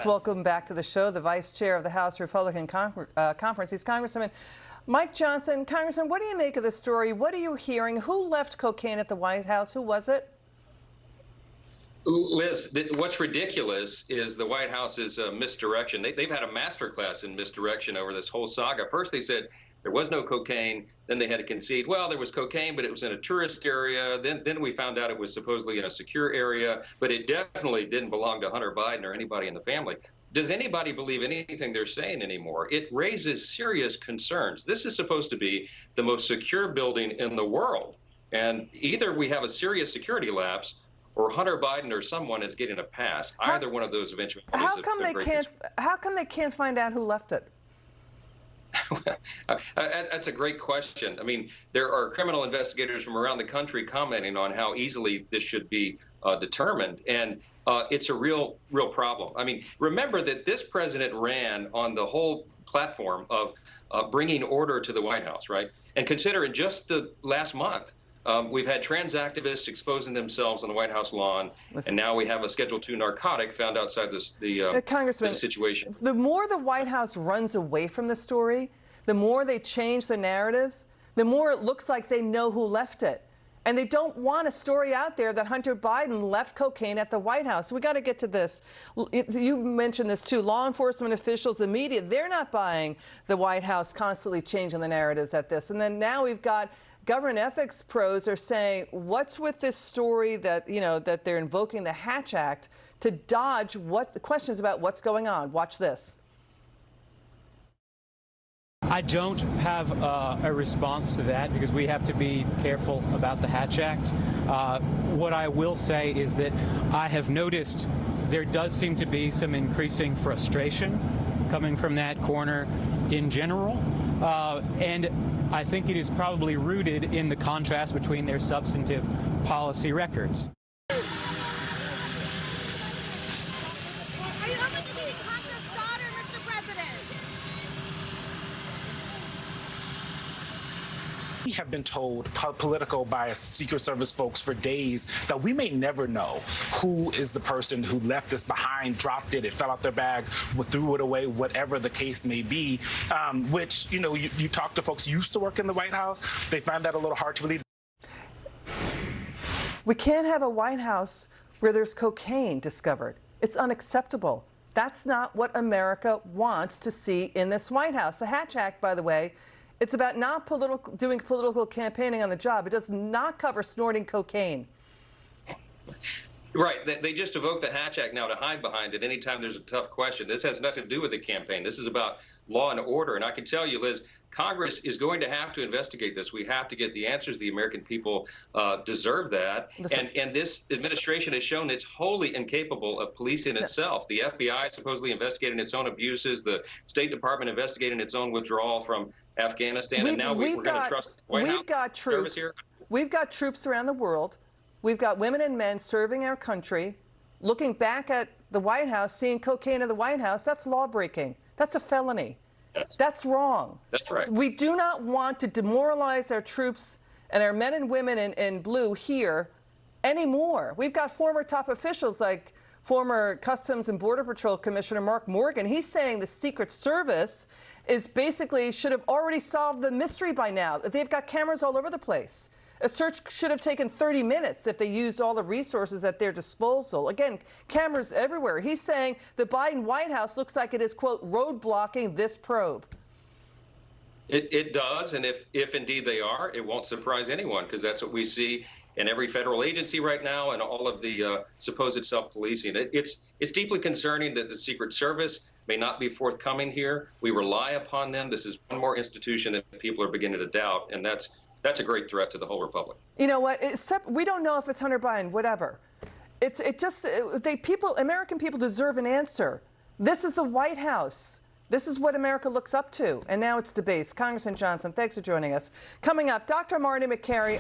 Welcome back to the show. The Vice Chair of the House Republican Conference. He's Congressman Mike Johnson. Congressman, what do you make of the story? What are you hearing? Who left cocaine at the White House? Who was it? Liz, what's ridiculous is the White House's misdirection. They've had a masterclass in misdirection over this whole saga. First, they said there was no cocaine. Then they had to concede, well, there was cocaine, but it was in a tourist area. Then we found out it was supposedly in a secure area, but it definitely didn't belong to Hunter Biden or anybody in the family. Does anybody believe anything they're saying anymore? It raises serious concerns. This is supposed to be the most secure building in the world. And either we have a serious security lapse or Hunter Biden or someone is getting a pass. Either one of those eventually. How come they can't find out who left it? That's a great question. I mean, there are criminal investigators from around the country commenting on how easily this should be determined, and it's a real problem. I mean, remember that this president ran on the whole platform of bringing order to the White House, right? And consider in just the last month, we've had trans activists exposing themselves on the White House lawn, and now we have a Schedule II narcotic found outside the situation. The more the White House runs away from the story, the more they change the narratives, the more it looks like they know who left it. And they don't want a story out there that Hunter Biden left cocaine at the White House. We got to get to this. You mentioned this too. Law enforcement officials, the media, they're not buying the White House constantly changing the narratives at this. And then now we've got government ethics pros are saying, what's with this story that, that they're invoking the Hatch Act to dodge the questions about what's going on? Watch this. I don't have a response to that because we have to be careful about the Hatch Act. What I will say is that I have noticed there does seem to be some increasing frustration coming from that corner in general. And I think it is probably rooted in the contrast between their substantive policy records. We have been told political by Secret Service folks for days that we may never know who is the person who left this behind, dropped it, it fell out their bag, threw it away, whatever the case may be, which, you talk to folks who used to work in the White House, they find that a little hard to believe. We can't have a White House where there's cocaine discovered. It's unacceptable. That's not what America wants to see in this White House. The Hatch Act, by the way, it's about not doing political campaigning on the job. It does not cover snorting cocaine. Right. They just evoke the Hatch Act now to hide behind it anytime there's a tough question. This has nothing to do with the campaign. This is about law and order. And I can tell you, Liz, Congress is going to have to investigate this. We have to get the answers. The American people deserve that. And this administration has shown it's wholly incapable of policing itself. The FBI supposedly investigating its own abuses, the State Department investigating its own withdrawal from Afghanistan, and now we're going to trust the White House. We've got troops. We've got troops around the world. We've got women and men serving our country, looking back at the White House, seeing cocaine in the White House. That's law breaking. That's a felony. That's wrong. That's right. We do not want to demoralize our troops and our men and women in blue here anymore. We've got former top officials like former Customs and Border Patrol Commissioner Mark Morgan. He's saying the Secret Service is basically should have already solved the mystery by now. They've got cameras all over the place. A search should have taken 30 minutes if they used all the resources at their disposal. Again, cameras everywhere. He's saying the Biden White House looks like it is, quote, roadblocking this probe. It does, and if indeed they are, it won't surprise anyone because that's what we see in every federal agency right now and all of the supposed self-policing. It's deeply concerning that the Secret Service may not be forthcoming here. We rely upon them. This is one more institution that people are beginning to doubt, and that's a great threat to the whole republic. You know what? We don't know if it's Hunter Biden, whatever. American people deserve an answer. This is the White House. This is what America looks up to. And now it's debates. Congressman Johnson, thanks for joining us. Coming up, Dr. Marty Makary.